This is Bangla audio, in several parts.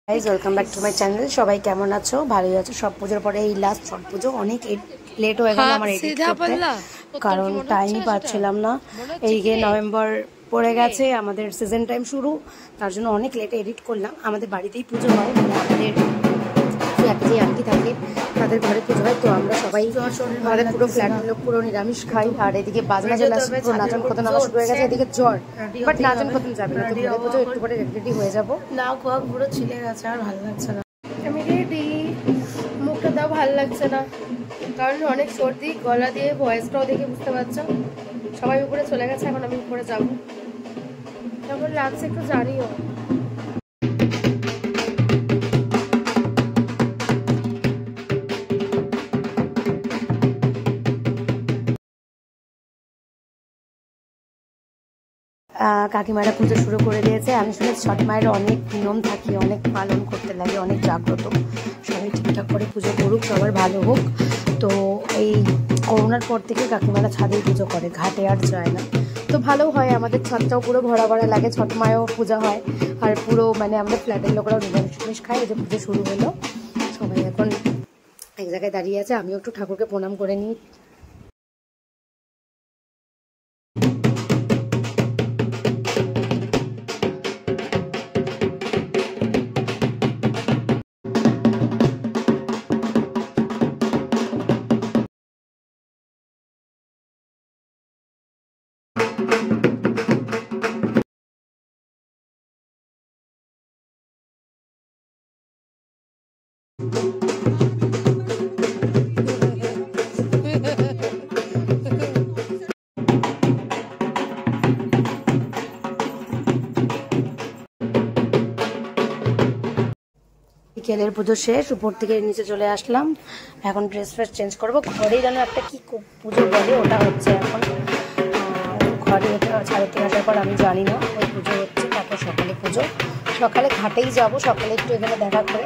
Guys welcome back to my channel. সবাই কেমন আছো? ভালোই আছো? সব পুজোর পরে এই লাস্ট ছট পুজো অনেক লেট হয়ে গেল আমার এডিট করতে, কারণ টাইমই পাচ্ছিলাম না। এইদিকে নভেম্বর পড়ে গেছে, আমাদের সিজন টাইম শুরু, তার জন্য অনেক লেটে এডিট করলাম। আমাদের বাড়িতেই পুজো হয়, মানে আমাদের ফ্ল্যাটে যে আন্টি থাকে তাদের ঘরে পুজো হয়, তো আমরা সবাই আমাদের পুরো ফ্ল্যাটের লোক পুরো নিরামিষ খাই। আর এদিকে বাজনা চলে আসছে, পুরো নাচন খতন আমার শুরু হয়ে গেছে। এদিকে জ্বর, বাট নাচন খতন যাবে না, তো পুজো একটু পরে রেডি হয়ে যাবো। না খোয়া পুরো ছিলে গেছে, আর ভালো লাগছে না। আমি রেডি, মুখটা তাও ভালো লাগছে না, কারণ অনেক সর্দি, গলা দিয়ে ভয়েসটাও দেখে বুঝতে পারছো। সবাই উপরে চলে গেছে, এখন আমি উপরে যাবো। কেমন লাগছে একটু জানিও। কাকিমারা পুজো শুরু করে দিয়েছে। আমি শুনেছি ছট মায়ের অনেক নিয়ম থাকে, অনেক পালন করতে লাগে, অনেক জাগ্রত। সবাই ঠিকঠাক করে পুজো করুক, সবার ভালো হোক। তো এই করোনার পর থেকে কাকিমারা ছাদেই পুজো করে, ঘাটে আর যায় না। তো ভালো হয়, আমাদের ছাদটাও পুরো ভরা ভরা লাগে, ছট মায়েও পূজা হয়। আর পুরো মানে আমাদের ফ্ল্যাটের লোকরাও নিরামিষ খায়। এই যে পুজো শুরু হলো, সবাই এখন এক জায়গায় দাঁড়িয়ে আছে। আমিও একটু ঠাকুরকে প্রণাম করে নিই। বিকেলের পুজো শেষ, উপর থেকে নিচে চলে আসলাম। এখন ড্রেস ফ্রেস চেঞ্জ করবো। ঘরেই যেন একটা কি পুজো বলে, ওটা হচ্ছে এখন ঘরে। ছাড়ে থেকে আসার পর আমি জানি না, ওই পুজো হচ্ছে। তারপর সকালে পুজো, সকালে ঘাটেই যাব। সকালে একটু এখানে দেখা করে,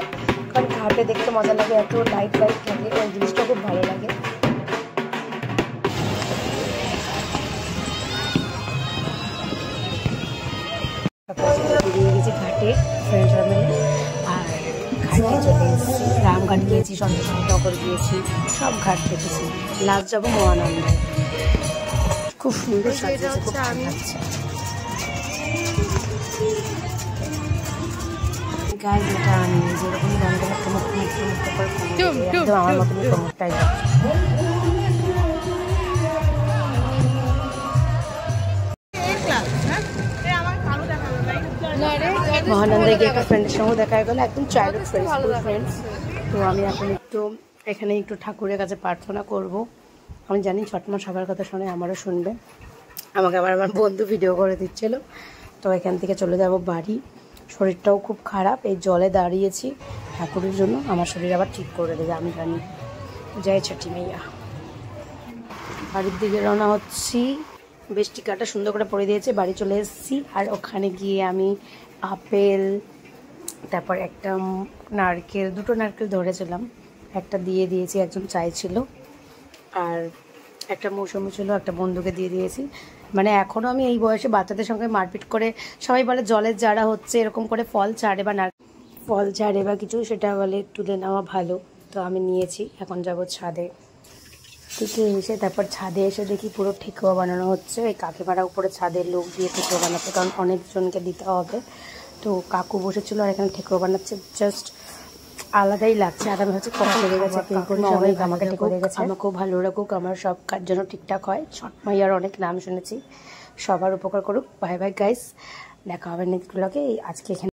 কারণ ঘাটে দেখতে মজা লাগে, এত লাইট লাইট লাগে, ওই জিনিসটা খুব ভালো লাগে। বেরিয়ে গেছি ঘাটে ফ্রেন্ডরা মিলে, আর ঘাটে চলে এসেছি। রামঘাট গিয়েছি, সন্তোষনগর গিয়েছি, সব ঘাট দেখেছি। লাস্ট যাবো মহানন্দে। খুব সুন্দর সাজিয়েছে, খুব ভালো লাগছে। গায়ে যেটা আমি যেরকম গানগুলো প্রমোট করে আমার মতনই প্রমোটটাই মহানন্দে গিয়ে একটা ফ্রেন্ডের সঙ্গে দেখা হয়ে গেলো, একদম চাইল্ডহুড ফ্রেন্ডস। তো আমি এখন একটু এখানে একটু ঠাকুরের কাছে প্রার্থনা করব। আমি জানি ছটমা সবার কথা শুনে, আমারও শুনবে। আমাকে আবার আমার বন্ধু ভিডিও করে দিচ্ছিল। তো এখান থেকে চলে যাব বাড়ি। শরীরটাও খুব খারাপ, এই জলে দাঁড়িয়েছি ঠাকুরের জন্য। আমার শরীর আবার ঠিক করে দেবে আমি জানি। জয় ছটি মাইয়া। বাড়ির দিকে রওনা হচ্ছি। বৃষ্টি কাটা সুন্দর করে পরে দিয়েছে, বাড়ি চলে এসেছি। আর ওখানে গিয়ে আমি আপেল, তারপর একটা নারকেল, দুটো নারকেল ধরেছিলাম, একটা দিয়ে দিয়েছি, একজন চাইছিল। আর একটা মৌসুমি ছিল, একটা বন্ধুকে দিয়ে দিয়েছি। মানে এখনও আমি এই বয়সে বাচ্চাদের সঙ্গে মারপিট করে, সবাই বলে জলের যারা হচ্ছে এরকম করে ফল ছাড়ে বা ফল ছাড়ে বা কিছু, সেটা বলে তুলে নেওয়া ভালো। তো আমি নিয়েছি, এখন যাব ছাদে থেকে এসে। তারপর ছাদে এসে দেখি পুরো ঠেকুয়া বানানো হচ্ছে। এই কাকিমারা উপরে ছাদের লোক দিয়ে ঠেকুয়া বানাচ্ছে, কারণ অনেকজনকে দিতে হবে। তো কাকু বসেছিল আর এখানে ঠেকুয়া বানাচ্ছে, জাস্ট আলাদাই লাগছে। আর আমি হচ্ছে কষ্ট লেগে গেছে, সবাই আমাকে ঠেকুয়া লেগে গেছে। আমাকেও ভালো রাখুক, আমার সব কাজ যেন ঠিকঠাক হয়। ছট মাইয়ার অনেক নাম শুনেছি, সবার উপকার করুক। বাই বাই গাইস, দেখা হবে নেক্সট ব্লগে। আজকে এখানে